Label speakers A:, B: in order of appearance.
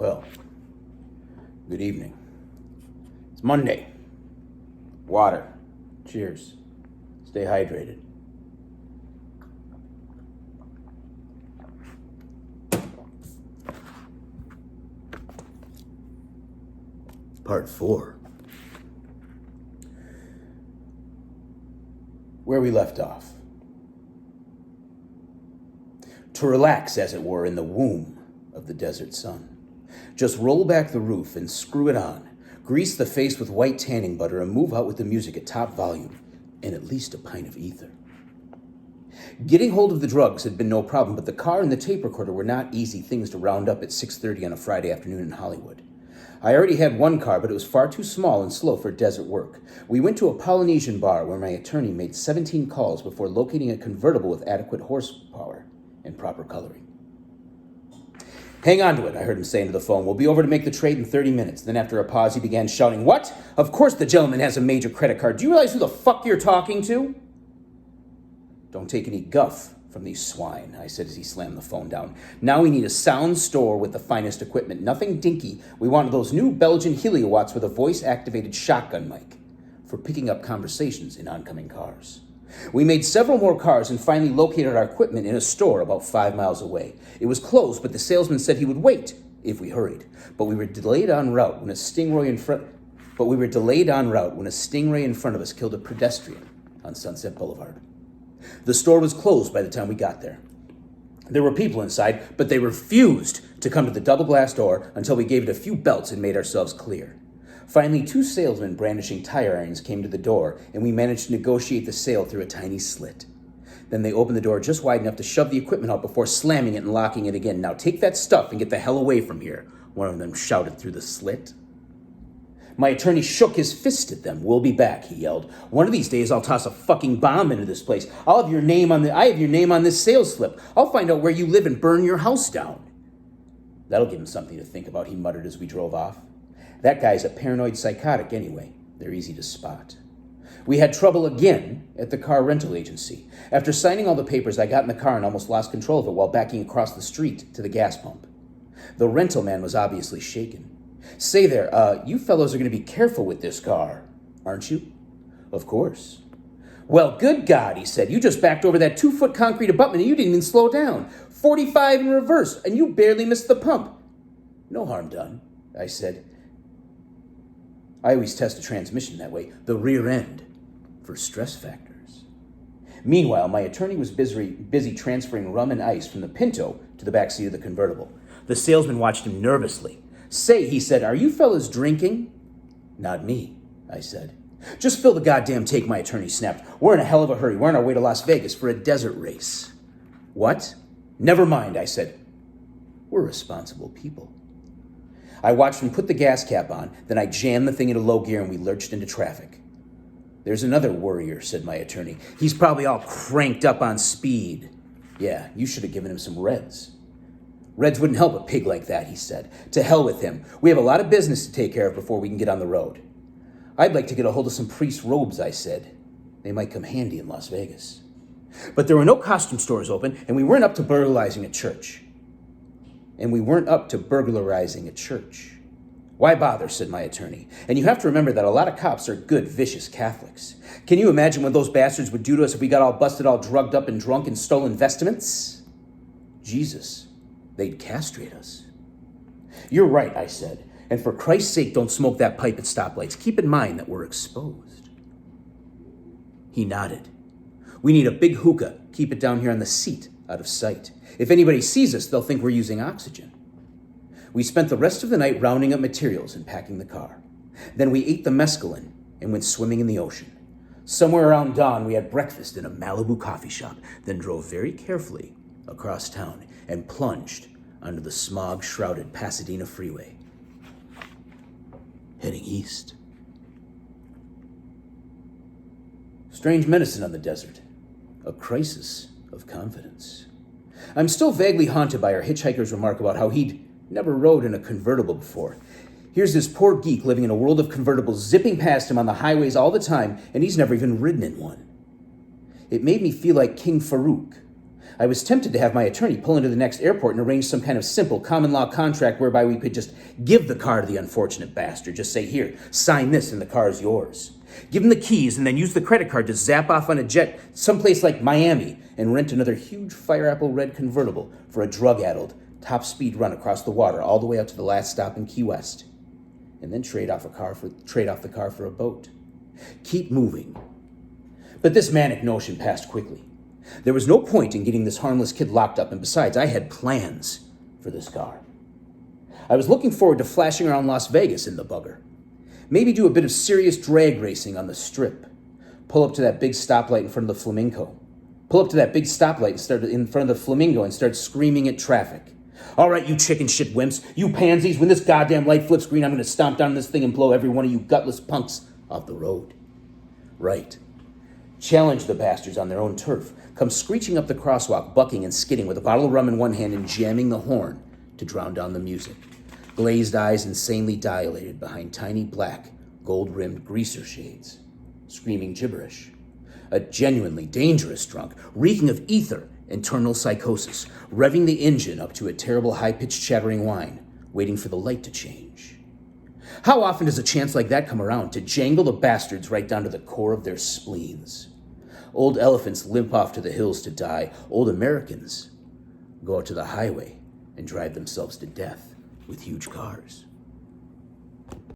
A: Well, good evening. It's Monday. Water. Cheers. Stay hydrated. Part 4. Where we left off. To relax, as it were, in the womb of the desert sun. Just roll back the roof and screw it on. Grease the face with white tanning butter and move out with the music at top volume and at least a pint of ether. Getting hold of the drugs had been no problem, but the car and the tape recorder were not easy things to round up at 6:30 on a Friday afternoon in Hollywood. I already had one car, but it was far too small and slow for desert work. We went to a Polynesian bar where my attorney made 17 calls before locating a convertible with adequate horsepower and proper coloring. "Hang on to it," I heard him say into the phone. "We'll be over to make the trade in 30 minutes. Then after a pause, he began shouting, "What? Of course the gentleman has a major credit card. Do you realize who the fuck you're talking to?" "Don't take any guff from these swine," I said as he slammed the phone down. "Now we need a sound store with the finest equipment. Nothing dinky. We wanted those new Belgian heliowatts with a voice-activated shotgun mic for picking up conversations in oncoming cars." We made several more cars and finally located our equipment in a store about 5 miles away. It was closed, but the salesman said he would wait if we hurried. But we were delayed en route when a stingray in front of us killed a pedestrian on Sunset Boulevard. The store was closed by the time we got there. There were people inside, but they refused to come to the double glass door until we gave it a few belts and made ourselves clear. Finally, 2 salesmen brandishing tire irons came to the door, and we managed to negotiate the sale through a tiny slit. Then they opened the door just wide enough to shove the equipment out before slamming it and locking it again. "Now take that stuff and get the hell away from here," one of them shouted through the slit. My attorney shook his fist at them. "We'll be back," he yelled. "One of these days I'll toss a fucking bomb into this place. I have your name on this sales slip. I'll find out where you live and burn your house down." "That'll give him something to think about," he muttered as we drove off. "That guy's a paranoid psychotic anyway. They're easy to spot." We had trouble again at the car rental agency. After signing all the papers, I got in the car and almost lost control of it while backing across the street to the gas pump. The rental man was obviously shaken. "Say there, you fellows are going to be careful with this car, aren't you?" "Of course." "Well, good God," he said. "You just backed over that 2-foot concrete abutment and you didn't even slow down. 45 in reverse, and you barely missed the pump." "No harm done," I said. I always test a transmission that way, the rear end, for stress factors. Meanwhile, my attorney was busy transferring rum and ice from the Pinto to the back seat of the convertible. The salesman watched him nervously. "Say," he said, "are you fellas drinking?" "Not me," I said. "Just fill the goddamn tank," my attorney snapped. "We're in a hell of a hurry. We're on our way to Las Vegas for a desert race." "What?" "Never mind," I said. "We're responsible people." I watched him put the gas cap on, then I jammed the thing into low gear and we lurched into traffic. "There's another worrier," said my attorney. "He's probably all cranked up on speed." "Yeah, you should have given him some Reds." "Reds wouldn't help a pig like that," he said. "To hell with him. We have a lot of business to take care of before we can get on the road." "I'd like to get a hold of some priest robes," I said. "They might come handy in Las Vegas." But there were no costume stores open, and we weren't up to burglarizing a church. "Why bother?" said my attorney. "And you have to remember that a lot of cops are good, vicious Catholics. Can you imagine what those bastards would do to us if we got all busted, all drugged up and drunk and stolen vestments? Jesus, they'd castrate us." "You're right," I said. "And for Christ's sake, don't smoke that pipe at stoplights. Keep in mind that we're exposed." He nodded. "We need a big hookah. Keep it down here on the seat, out of sight. If anybody sees us, they'll think we're using oxygen." We spent the rest of the night rounding up materials and packing the car. Then we ate the mescaline and went swimming in the ocean. Somewhere around dawn, we had breakfast in a Malibu coffee shop, then drove very carefully across town and plunged onto the smog-shrouded Pasadena freeway, heading east. Strange medicine on the desert. A crisis of confidence. I'm still vaguely haunted by our hitchhiker's remark about how he'd never rode in a convertible before. Here's this poor geek living in a world of convertibles zipping past him on the highways all the time, and he's never even ridden in one. It made me feel like King Farouk. I was tempted to have my attorney pull into the next airport and arrange some kind of simple common law contract whereby we could just give the car to the unfortunate bastard. Just say, here, sign this and the car's yours. Give him the keys and then use the credit card to zap off on a jet someplace like Miami and rent another huge Fireapple red convertible for a drug-addled, top-speed run across the water all the way out to the last stop in Key West. And then trade off the car for a boat. Keep moving. But this manic notion passed quickly. There was no point in getting this harmless kid locked up, and besides, I had plans for this car. I was looking forward to flashing around Las Vegas in the bugger. Maybe do a bit of serious drag racing on the Strip. Pull up to that big stoplight in front of the Flamingo. And start screaming at traffic. All right, you chicken shit wimps, you pansies, when this goddamn light flips green, I'm going to stomp down this thing and blow every one of you gutless punks off the road. Right. Challenge the bastards on their own turf. Come screeching up the crosswalk, bucking and skidding with a bottle of rum in one hand and jamming the horn to drown down the music. Glazed eyes insanely dilated behind tiny black, gold-rimmed greaser shades. Screaming gibberish. A genuinely dangerous drunk, reeking of ether and terminal psychosis, revving the engine up to a terrible high-pitched chattering whine, waiting for the light to change. How often does a chance like that come around to jangle the bastards right down to the core of their spleens? Old elephants limp off to the hills to die. Old Americans go out to the highway and drive themselves to death with huge cars.